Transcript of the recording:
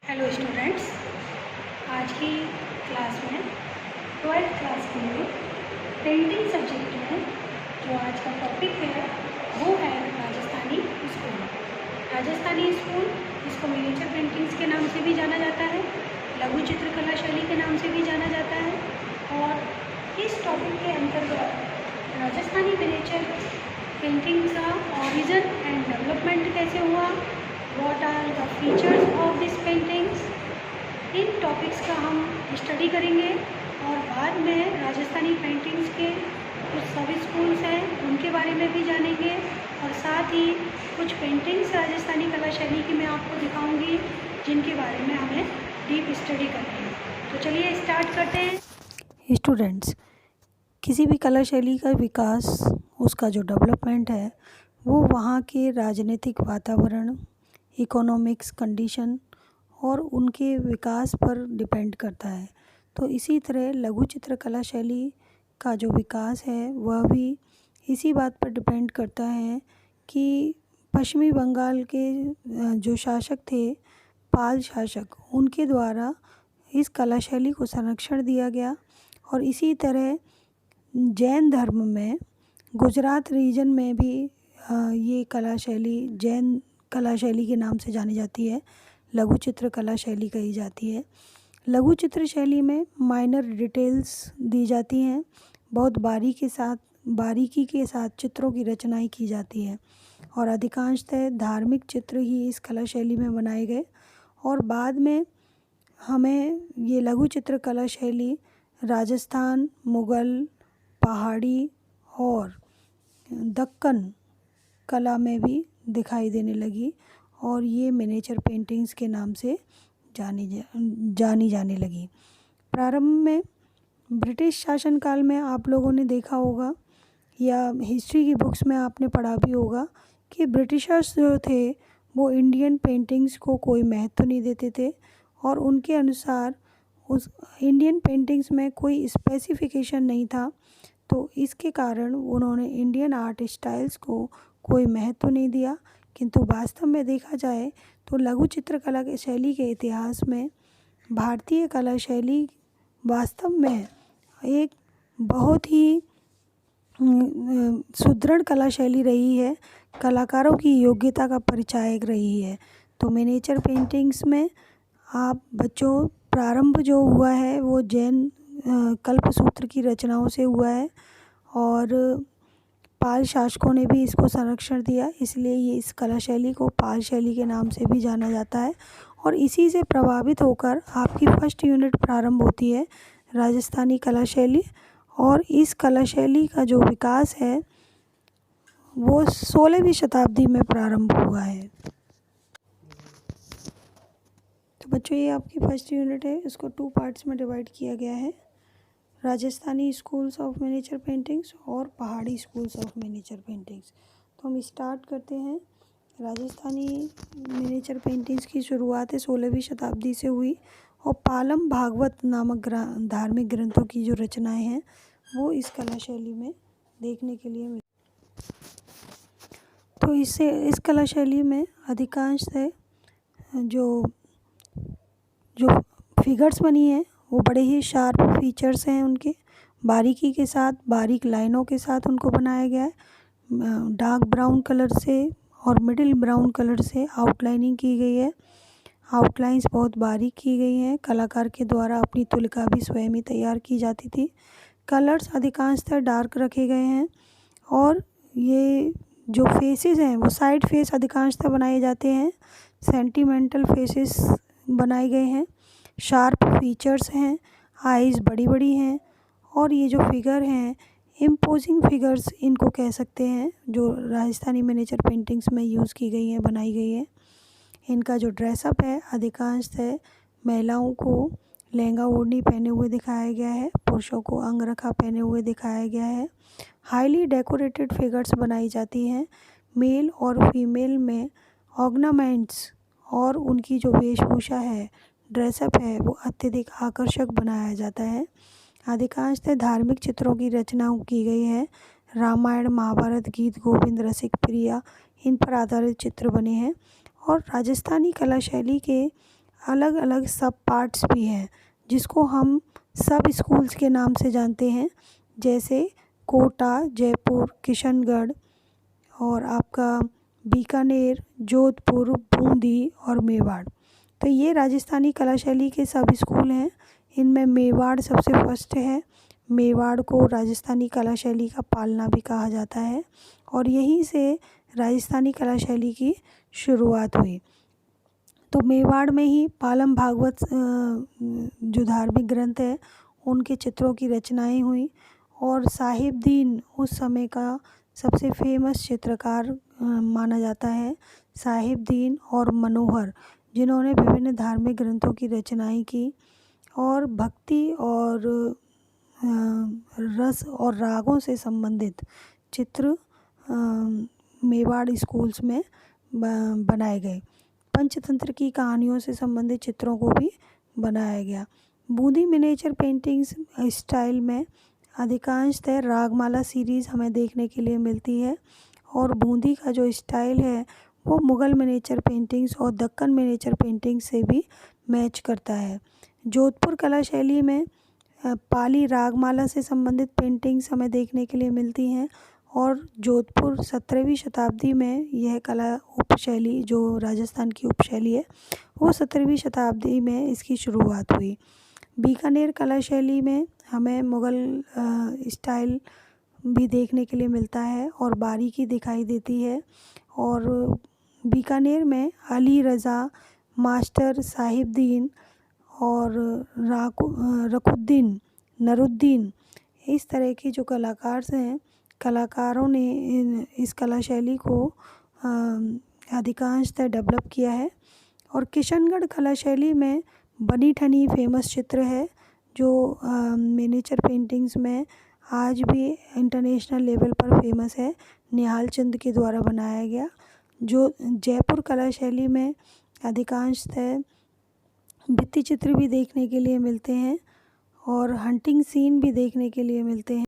Hello students, आज की class में 12th क्लास के लिए पेंटिंग सब्जेक्ट में जो आज का टॉपिक है वो है राजस्थानी स्कूल। राजस्थानी स्कूल, इसको मिनिएचर पेंटिंग्स के नाम से भी जाना जाता है, लघु चित्रकला शैली के नाम से भी जाना जाता है। और इस टॉपिक के अंतर्गत राजस्थानी मिनिएचर पेंटिंग का ऑरिजिन एंड डेवलपमेंट कैसे हुआ, what are the features of this paintings, इन टॉपिक्स का हम स्टडी करेंगे। और बाद में राजस्थानी पेंटिंग्स के कुछ सब स्कूल्स हैं उनके बारे में भी जानेंगे, और साथ ही कुछ पेंटिंग्स राजस्थानी कला शैली की मैं आपको दिखाऊंगी जिनके बारे में हमें डीप स्टडी करनी है। तो चलिए स्टार्ट करते हैं। स्टूडेंट्स, किसी भी कला शैली का विकास, उसका जो डेवलपमेंट है वो वहाँ के राजनीतिक वातावरण, इकोनॉमिक्स कंडीशन और उनके विकास पर डिपेंड करता है। तो इसी तरह लघु चित्रकला शैली का जो विकास है वह भी इसी बात पर डिपेंड करता है कि पश्चिमी बंगाल के जो शासक थे, पाल शासक, उनके द्वारा इस कला शैली को संरक्षण दिया गया। और इसी तरह जैन धर्म में गुजरात रीजन में भी ये कला शैली जैन कला शैली के नाम से जानी जाती है, लघु चित्र कला शैली कही जाती है। लघु चित्र शैली में माइनर डिटेल्स दी जाती हैं, बहुत बारीकी के साथ चित्रों की रचनाएं की जाती है, और अधिकांशतः धार्मिक चित्र ही इस कला शैली में बनाए गए। और बाद में हमें ये लघु चित्र कला शैली राजस्थान, मुग़ल, पहाड़ी और दक्कन कला में भी दिखाई देने लगी, और ये मिनिएचर पेंटिंग्स के नाम से जानी जाने लगी। प्रारंभ में ब्रिटिश शासनकाल में आप लोगों ने देखा होगा या हिस्ट्री की बुक्स में आपने पढ़ा भी होगा कि ब्रिटिशर्स जो थे वो इंडियन पेंटिंग्स को कोई महत्व नहीं देते थे, और उनके अनुसार उस इंडियन पेंटिंग्स में कोई स्पेसिफिकेशन नहीं था। तो इसके कारण उन्होंने इंडियन आर्ट स्टाइल्स को कोई महत्व नहीं दिया। किंतु वास्तव में देखा जाए तो लघु चित्रकला के शैली के इतिहास में भारतीय कला शैली वास्तव में एक बहुत ही सुदृढ़ कला शैली रही है, कलाकारों की योग्यता का परिचायक रही है। तो मिनिएचर पेंटिंग्स में आप बच्चों, प्रारंभ जो हुआ है वो जैन कल्पसूत्र की रचनाओं से हुआ है, और पाल शासकों ने भी इसको संरक्षण दिया, इसलिए ये इस कला शैली को पाल शैली के नाम से भी जाना जाता है। और इसी से प्रभावित होकर आपकी फर्स्ट यूनिट प्रारंभ होती है, राजस्थानी कला शैली। और इस कला शैली का जो विकास है वो 16वीं शताब्दी में प्रारंभ हुआ है। तो बच्चों, ये आपकी फर्स्ट यूनिट है, इसको 2 पार्ट्स में डिवाइड किया गया है, Rajasthani schools of miniature paintings और पहाड़ी स्कूल्स ऑफ मिनिएचर पेंटिंग्स। तो हम स्टार्ट करते हैं। राजस्थानी मिनिएचर पेंटिंग्स की शुरुआत 16वीं शताब्दी से हुई, और पालम भागवत नामक धार्मिक ग्रंथों की जो रचनाएं हैं वो इस कला शैली में देखने के लिए मिली। तो इस कला शैली में अधिकांश से जो फिगर्स बनी हैं वो बड़े ही शार्प फीचर्स हैं, उनके बारीकी के साथ, बारीक लाइनों के साथ उनको बनाया गया है। डार्क ब्राउन कलर से और मिडिल ब्राउन कलर से आउटलाइनिंग की गई है, आउटलाइंस बहुत बारीक की गई हैं। कलाकार के द्वारा अपनी तुलिका भी स्वयं ही तैयार की जाती थी। कलर्स अधिकांशतः डार्क रखे गए हैं, और ये जो फेसेस हैं वो साइड फेस अधिकांशतः बनाए जाते हैं, सेंटिमेंटल फेसेस बनाए गए हैं, शार्प फीचर्स हैं, आइज़ बड़ी बड़ी हैं, और ये जो फिगर हैं इम्पोजिंग फिगर्स इनको कह सकते हैं, जो राजस्थानी मिनिएचर पेंटिंग्स में यूज़ की गई हैं, बनाई गई है। इनका जो ड्रेसअप है अधिकांशतः महिलाओं को लहंगा ओढ़नी पहने हुए दिखाया गया है, पुरुषों को अंगरखा पहने हुए दिखाया गया है। हाईली डेकोरेटेड फिगर्स बनाई जाती हैं। मेल और फीमेल में ऑर्नामेंट्स और उनकी जो वेशभूषा है, ड्रेसअप है, वो अत्यधिक आकर्षक बनाया जाता है। अधिकांशतः धार्मिक चित्रों की रचना की गई है। रामायण, महाभारत, गीत गोविंद, रसिक प्रिया, इन पर आधारित चित्र बने हैं। और राजस्थानी कला शैली के अलग अलग सब पार्ट्स भी हैं जिसको हम सब स्कूल्स के नाम से जानते हैं, जैसे कोटा, जयपुर, किशनगढ़ और आपका बीकानेर, जोधपुर, बूंदी और मेवाड़। तो ये राजस्थानी कला शैली के सब स्कूल हैं। इनमें मेवाड़ सबसे फर्स्ट है। मेवाड़ को राजस्थानी कला शैली का पालना भी कहा जाता है और यहीं से राजस्थानी कला शैली की शुरुआत हुई। तो मेवाड़ में ही पालम भागवत जो धार्मिक ग्रंथ है उनके चित्रों की रचनाएं हुई और साहिबदीन उस समय का सबसे फेमस चित्रकार माना जाता है। साहिबदीन और मनोहर, जिन्होंने विभिन्न धार्मिक ग्रंथों की रचनाएं की और भक्ति और रस और रागों से संबंधित चित्र मेवाड़ स्कूल्स में बनाए गए। पंचतंत्र की कहानियों से संबंधित चित्रों को भी बनाया गया। बूंदी मिनिएचर पेंटिंग्स स्टाइल में अधिकांशतः रागमाला सीरीज़ हमें देखने के लिए मिलती है और बूंदी का जो स्टाइल है वो मुग़ल मिनिएचर पेंटिंग्स और दक्कन मिनिएचर पेंटिंग्स से भी मैच करता है। जोधपुर कला शैली में पाली रागमाला से संबंधित पेंटिंग्स हमें देखने के लिए मिलती हैं और जोधपुर 17वीं शताब्दी में यह कला उपशैली जो राजस्थान की उपशैली है वो 17वीं शताब्दी में इसकी शुरुआत हुई। बीकानेर कला शैली में हमें मुग़ल स्टाइल भी देखने के लिए मिलता है और बारीकी दिखाई देती है और बीकानेर में अली रज़ा, मास्टर साहिबदीन और रकुद्दीन, नरुद्दीन, इस तरह के जो कलाकारों ने इस कला शैली को अधिकांशतः डेवलप किया है। और किशनगढ़ कला शैली में बनी ठनी फेमस चित्र है जो मिनिएचर पेंटिंग्स में आज भी इंटरनेशनल लेवल पर फेमस है, निहाल चंद के द्वारा बनाया गया। जो जयपुर कला शैली में अधिकांशतः भित्ति चित्र भी देखने के लिए मिलते हैं और हंटिंग सीन भी देखने के लिए मिलते हैं।